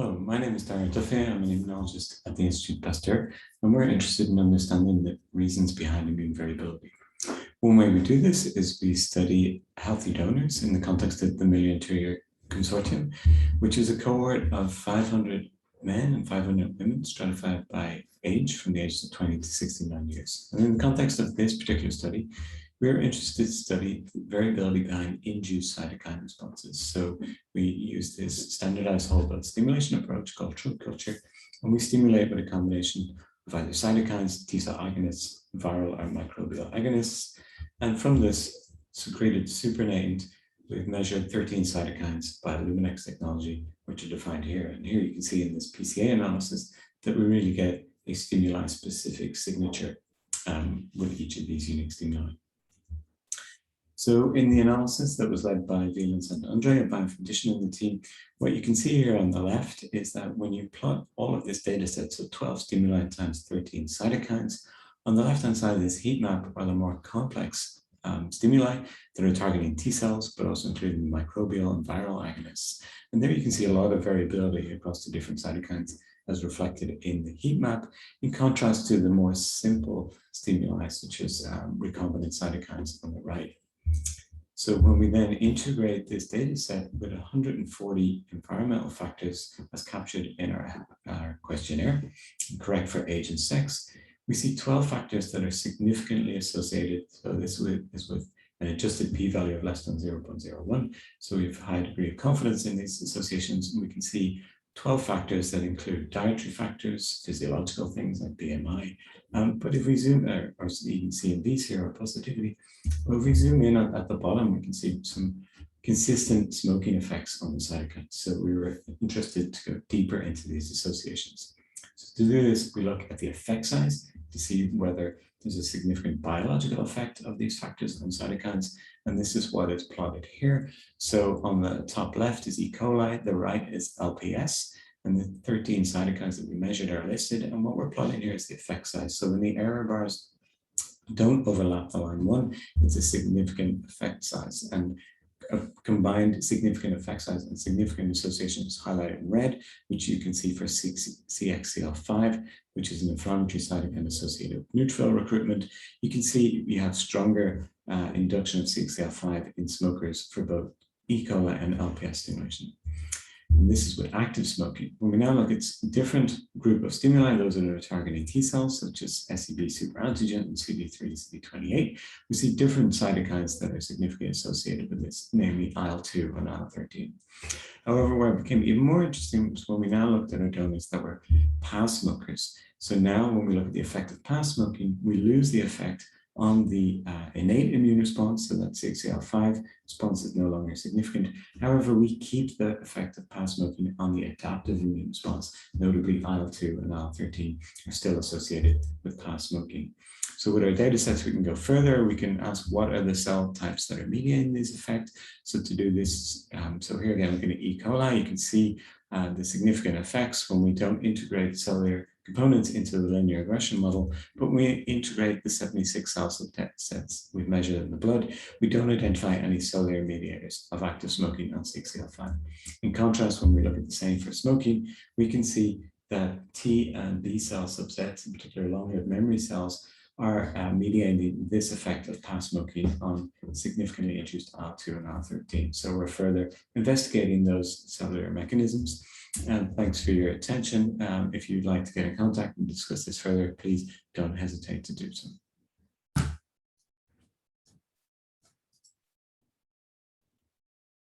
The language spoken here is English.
Hello, my name is Duffy. I'm an immunologist at the Institute Pasteur, and we're interested in understanding the reasons behind immune variability. One way we do this is we study healthy donors in the context of the Million Two-Year Consortium, which is a cohort of 500 men and 500 women stratified by age from the ages of 20 to 69 years. And in the context of this particular study, we're interested to study variability behind induced cytokine responses. So we use this standardized whole blood stimulation approach called TRUE culture, and we stimulate with a combination of either cytokines, T-cell agonists, viral or microbial agonists. And from this secreted supernatant, we've measured 13 cytokines by Luminex technology, which are defined here. And here you can see in this PCA analysis that we really get a stimuli-specific signature with each of these unique stimuli. So in the analysis that was led by Valence and Andre, a bioinformatician in the team, what you can see here on the left is that when you plot all of this data set, so 12 stimuli times 13 cytokines, on the left-hand side of this heat map are the more complex stimuli that are targeting T cells, but also including microbial and viral agonists. And there you can see a lot of variability across the different cytokines as reflected in the heat map, in contrast to the more simple stimuli, such as recombinant cytokines on the right. So when we then integrate this data set with 140 environmental factors as captured in our questionnaire, correct for age and sex, we see 12 factors that are significantly associated. So this is with an adjusted p-value of less than 0.01. So we have a high degree of confidence in these associations, and we can see 12 factors that include dietary factors, physiological things like BMI. But if we zoom, or even CMVs here, or positivity, but if we zoom in at the bottom, we can see some consistent smoking effects on the cytokines. So we were interested to go deeper into these associations. So to do this, we look at the effect size to see whether there's a significant biological effect of these factors on cytokines. And this is what is plotted here. So on the top left is E. coli, the right is LPS, and the 13 cytokines that we measured are listed. And what we're plotting here is the effect size. So when the error bars don't overlap the line 1, it's a significant effect size. And a combined significant effect size and significant association is highlighted in red, which you can see for CXCL5, which is an inflammatory cytokine associated with neutrophil recruitment. You can see we have stronger induction of CXCL5 in smokers for both E. coli and LPS stimulation. And this is with active smoking. When we now look at a different group of stimuli, those that are targeting T cells, such as SEB superantigen and CD3, CD28, we see different cytokines that are significantly associated with this, namely IL-2 and IL-13. However, where it became even more interesting was when we now looked at our donors that were past smokers. So now when we look at the effect of past smoking, we lose the effect on the innate immune response, so that CXCL5 response is no longer significant. However, we keep the effect of past smoking on the adaptive immune response, notably IL-2 and IL-13 are still associated with past smoking. So with our data sets, we can go further. We can ask what are the cell types that are mediating this effect. So to do this, so here again, looking at E. coli, you can see the significant effects when we don't integrate cellular components into the linear regression model, but we integrate the 76 cell subsets we've measured in the blood. We don't identify any cellular mediators of active smoking on CXCL5. In contrast, when we look at the same for smoking, we can see that T and B cell subsets, in particular long-lived memory cells, are mediating this effect of past smoking on significantly induced IL-2 and IL-13. So we're further investigating those cellular mechanisms. And thanks for your attention. If you'd like to get in contact and discuss this further, please don't hesitate to do so.